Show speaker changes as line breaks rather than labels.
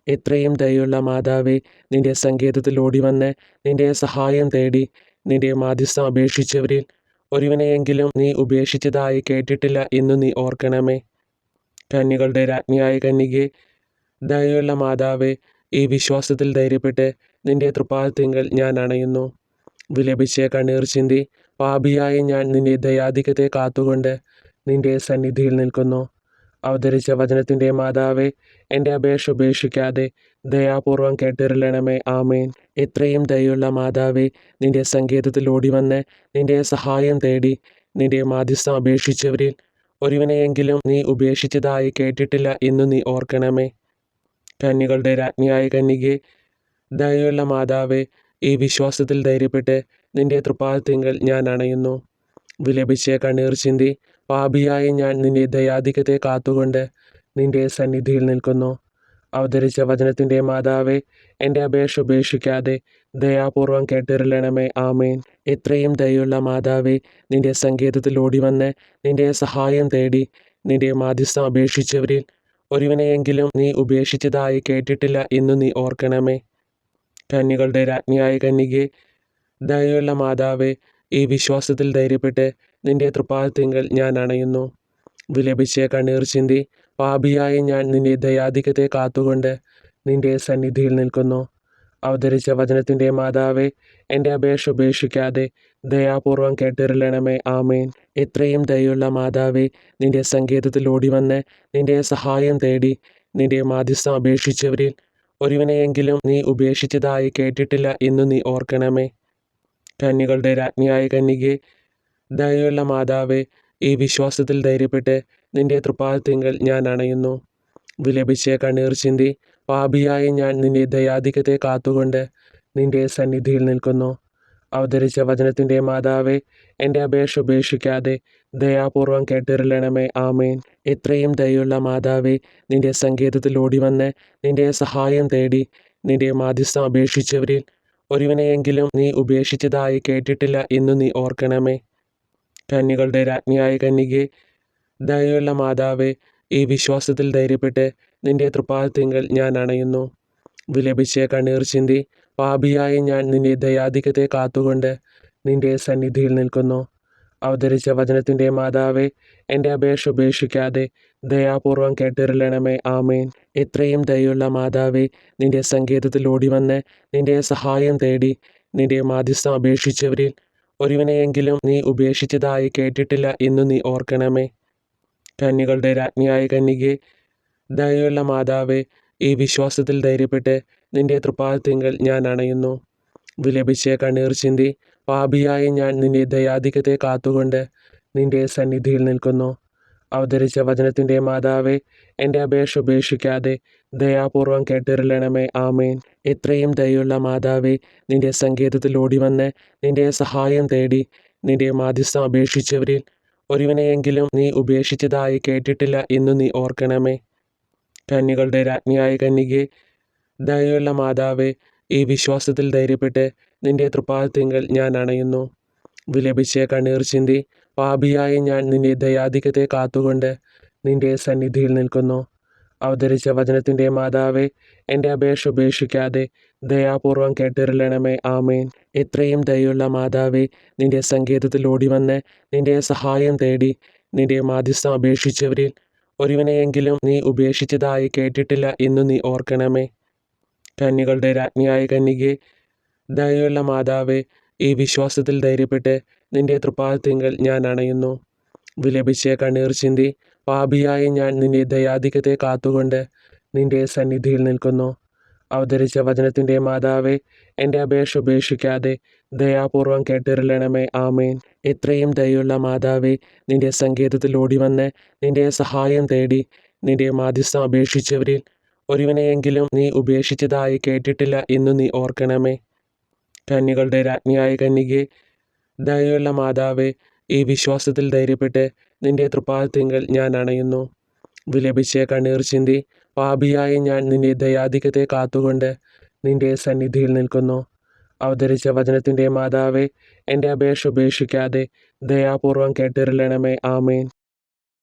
എത്രയും ദയുള്ള മാതാവേ, നിന്റെ സങ്കേതത്തിൽ ഓടിവന്ന് നിന്റെ സഹായം തേടി നിന്റെ മാധ്യസ്ഥം അപേക്ഷിച്ചവരിൽ ഒരുവനെയെങ്കിലും നീ ഉപേക്ഷിച്ചതായി കേട്ടിട്ടില്ല എന്നു നീ ഓർക്കണമേ. കന്യകളുടെ രാജ്ഞിയായ കന്യകേ, ദയുള്ള മാതാവേ, ഈ വിശ്വാസത്തിൽ ധൈര്യപ്പെട്ട് നിന്റെ തൃപ്പാദത്തിങ്കൽ ഞാൻ അണയുന്നു. വിലപിച്ച് കണ്ണീർ ചിന്തി പാപിയായ ഞാൻ നിന്റെ ദയാധിക്യത്തെ കാത്തുകൊണ്ട് നിന്റെ സന്നിധിയിൽ നിൽക്കുന്നു. അവതരിച്ച വചനത്തിൻ്റെ മാതാവേ, എൻ്റെ അപേക്ഷ ഉപേക്ഷിക്കാതെ ദയാപൂർവം കേട്ടിരളണമേ. ആമേൻ. എത്രയും ദയുള്ള മാതാവേ, നിന്റെ സങ്കേതത്തിൽ ഓടിവന്ന് നിന്റെ സഹായം തേടി നിന്റെ മാധ്യസ്ഥം അപേക്ഷിച്ചവരിൽ ഒരുവനെയെങ്കിലും നീ ഉപേക്ഷിച്ചതായി കേട്ടിട്ടില്ല എന്നു നീ ഓർക്കണമേ. കന്യകളുടെ രാജ്ഞിയായ കന്യകേ, ദയുള്ള മാതാവേ, ഈ വിശ്വാസത്തിൽ ധൈര്യപ്പെട്ട് നിന്റെ തൃപ്പാദത്തിങ്കൽ ഞാൻ അണയുന്നു. വിലപിച്ച് കണ്ണീർ ചിന്തി പാപിയായ ഞാൻ നിന്റെ ദയാധിക്യത്തെ കാത്തുകൊണ്ട് നിന്റെ സന്നിധിയിൽ നിൽക്കുന്നു. അവതരിച്ച വചനത്തിൻ്റെ മാതാവേ, എൻ്റെ അപേക്ഷ ഉപേക്ഷിക്കാതെ ദയാപൂർവം കേട്ടിരളണമേ. ആമേൻ. എത്രയും ദയുള്ള മാതാവേ, നിന്റെ സങ്കേതത്തിൽ ഓടിവന്ന് നിന്റെ സഹായം തേടി നിന്റെ മാധ്യസ്ഥം അപേക്ഷിച്ചവരിൽ ഒരുവനെയെങ്കിലും നീ ഉപേക്ഷിച്ചതായി കേട്ടിട്ടില്ല എന്നു നീ ഓർക്കണമേ. കന്യകളുടെ രാജ്ഞിയായ കന്യകേ, ദയുള്ള മാതാവേ, ഈ വിശ്വാസത്തിൽ ധൈര്യപ്പെട്ട് നിന്റെ തൃപ്പാദത്തിങ്കൽ ഞാൻ അണയുന്നു. വിലപിച്ച് കണ്ണീർ ചിന്തി പാപിയായ ഞാൻ നിന്റെ ദയാധിക്യത്തെ കാത്തുകൊണ്ട് നിന്റെ സന്നിധിയിൽ നിൽക്കുന്നു. അവതരിച്ച വചനത്തിൻ്റെ മാതാവേ, എൻ്റെ അപേക്ഷ ഉപേക്ഷിക്കാതെ ദയാപൂർവം കേട്ടിരളണമേ. ആമേൻ. എത്രയും ദയുള്ള മാതാവേ, നിന്റെ സങ്കേതത്തിൽ ഓടിവന്ന് നിന്റെ സഹായം തേടി നിന്റെ മാധ്യസ്ഥം അപേക്ഷിച്ചവരിൽ ഒരുവനെയെങ്കിലും നീ ഉപേക്ഷിച്ചതായി കേട്ടിട്ടില്ല എന്നു നീ ഓർക്കണമേ. കന്യകളുടെ രാജ്ഞിയായ കന്യകേ, ദയുള്ള മാതാവേ, ഈ വിശ്വാസത്തിൽ ധൈര്യപ്പെട്ട് നിന്റെ തൃപ്പാദത്തിങ്കൽ ഞാൻ അണയുന്നു. വിലപിച്ച് കണ്ണീർ ചിന്തി പാപിയായ ഞാൻ നിന്റെ ദയാധിക്യത്തെ കാത്തുകൊണ്ട് നിന്റെ സന്നിധിയിൽ നിൽക്കുന്നു. അവതരിച്ച വചനത്തിൻ്റെ മാതാവേ, എൻ്റെ അപേക്ഷ ഉപേക്ഷിക്കാതെ ദയാപൂർവം കേട്ടിരളണമേ. ആമേൻ. എത്രയും ദയുള്ള മാതാവേ, നിന്റെ സങ്കേതത്തിൽ ഓടിവന്ന് നിന്റെ സഹായം തേടി നിന്റെ മാധ്യസ്ഥം അപേക്ഷിച്ചവരിൽ ഒരുവനെയെങ്കിലും നീ ഉപേക്ഷിച്ചതായി കേട്ടിട്ടില്ല എന്നു നീ ഓർക്കണമേ. കന്യകളുടെ രാജ്ഞിയായ കന്യകേ, ദയുള്ള മാതാവേ, ഈ വിശ്വാസത്തിൽ ധൈര്യപ്പെട്ട് നിന്റെ തൃപ്പാദത്തിങ്കൽ ഞാൻ അണയുന്നു. വിലപിച്ച് കണ്ണീർ ചിന്തി പാപിയായ ഞാൻ നിന്റെ ദയാധിക്യത്തെ കാത്തുകൊണ്ട് നിന്റെ സന്നിധിയിൽ നിൽക്കുന്നു. അവതരിച്ച വചനത്തിൻ്റെ മാതാവേ, എൻ്റെ അപേക്ഷ ഉപേക്ഷിക്കാതെ ദയാപൂർവം കേട്ടിരളണമേ. ആമേൻ. എത്രയും ദയുള്ള മാതാവേ, നിന്റെ സങ്കേതത്തിൽ ഓടിവന്ന് നിന്റെ സഹായം തേടി നിന്റെ മാധ്യസ്ഥം അപേക്ഷിച്ചവരിൽ ഒരുവനെയെങ്കിലും നീ ഉപേക്ഷിച്ചതായി കേട്ടിട്ടില്ല എന്നു നീ ഓർക്കണമേ. കന്യകളുടെ രാജ്ഞിയായ കന്യകേ, ദയുള്ള മാതാവേ, ഈ വിശ്വാസത്തിൽ ധൈര്യപ്പെട്ട് നിന്റെ തൃപ്പാദത്തിങ്കൽ ഞാൻ അണയുന്നു. വിലപിച്ച് കണ്ണീർ ചിന്തി പാപിയായ ഞാൻ നിന്റെ ദയാധിക്യത്തെ കാത്തുകൊണ്ട് നിന്റെ സന്നിധിയിൽ നിൽക്കുന്നു. അവതരിച്ച വചനത്തിൻ്റെ മാതാവേ, എൻ്റെ അപേക്ഷ ഉപേക്ഷിക്കാതെ ദയാപൂർവം കേട്ടിരളണമേ. ആമേൻ. എത്രയും ദയുള്ള മാതാവേ, നിന്റെ സങ്കേതത്തിൽ ഓടിവന്ന് നിന്റെ സഹായം തേടി നിന്റെ മാധ്യസ്ഥം അപേക്ഷിച്ചവരിൽ ഒരുവനെയെങ്കിലും നീ ഉപേക്ഷിച്ചതായി കേട്ടിട്ടില്ല എന്നു നീ ഓർക്കണമേ. കന്യകളുടെ രാജ്ഞിയായ കന്യകേ, ദയുള്ള മാതാവേ, ഈ വിശ്വാസത്തിൽ ധൈര്യപ്പെട്ട് നിന്റെ തൃപ്പാദത്തിങ്കൽ ഞാൻ അണയുന്നു. വിലപിച്ച് കണ്ണീർ ചിന്തി പാപിയായ ഞാൻ നിന്റെ ദയാധിക്യത്തെ കാത്തുകൊണ്ട് നിന്റെ സന്നിധിയിൽ നിൽക്കുന്നു. അവതരിച്ച വചനത്തിൻ്റെ മാതാവേ, എൻ്റെ അപേക്ഷ ഉപേക്ഷിക്കാതെ ദയാപൂർവം കേട്ടിരളണമേ. ആമേൻ. എത്രയും ദയുള്ള മാതാവേ, നിന്റെ സങ്കേതത്തിൽ ഓടിവന്ന് നിന്റെ സഹായം തേടി നിന്റെ മാധ്യസ്ഥം അപേക്ഷിച്ചവരിൽ ഒരുവനെയെങ്കിലും നീ ഉപേക്ഷിച്ചതായി കേട്ടിട്ടില്ല എന്നു നീ ഓർക്കണമേ. കന്യകളുടെ രാജ്ഞിയായ കന്യകേ, ദയുള്ള മാതാവേ, ഈ വിശ്വാസത്തിൽ ധൈര്യപ്പെട്ട് നിന്റെ തൃപ്പാദത്തിങ്കൽ ഞാൻ അണയുന്നു. വിലപിച്ച് കണ്ണീർ ചിന്തി പാപിയായ ഞാൻ നിന്റെ ദയാധിക്യത്തെ കാത്തുകൊണ്ട് നിന്റെ സന്നിധിയിൽ നിൽക്കുന്നു. അവതരിച്ച വചനത്തിൻ്റെ മാതാവേ, എൻ്റെ അപേക്ഷ ഉപേക്ഷിക്കാതെ ദയാപൂർവം കേട്ടിരളണമേ. ആമേൻ. എത്രയും ദയുള്ള മാതാവേ, നിന്റെ സങ്കേതത്തിൽ ഓടിവന്ന് നിന്റെ സഹായം തേടി നിന്റെ മാധ്യസ്ഥം അപേക്ഷിച്ചവരിൽ ഒരുവനെയെങ്കിലും നീ ഉപേക്ഷിച്ചതായി കേട്ടിട്ടില്ല എന്നു നീ ഓർക്കണമേ. കന്യകളുടെ രാജ്ഞിയായ കന്യകേ, ദയുള്ള മാതാവേ, ഈ വിശ്വാസത്തിൽ ധൈര്യപ്പെട്ട് നിന്റെ തൃപ്പാദത്തിങ്കൽ ഞാൻ അണയുന്നു. വിലപിച്ച് കണ്ണീർ ചിന്തി പാപിയായ ഞാൻ നിന്റെ ദയാധിക്യത്തെ കാത്തുകൊണ്ട് നിന്റെ സന്നിധിയിൽ നിൽക്കുന്നു. അവതരിച്ച വചനത്തിൻ്റെ മാതാവേ, എൻ്റെ അപേക്ഷ ഉപേക്ഷിക്കാതെ ദയാപൂർവം കേട്ടിരളണമേ. ആമേൻ.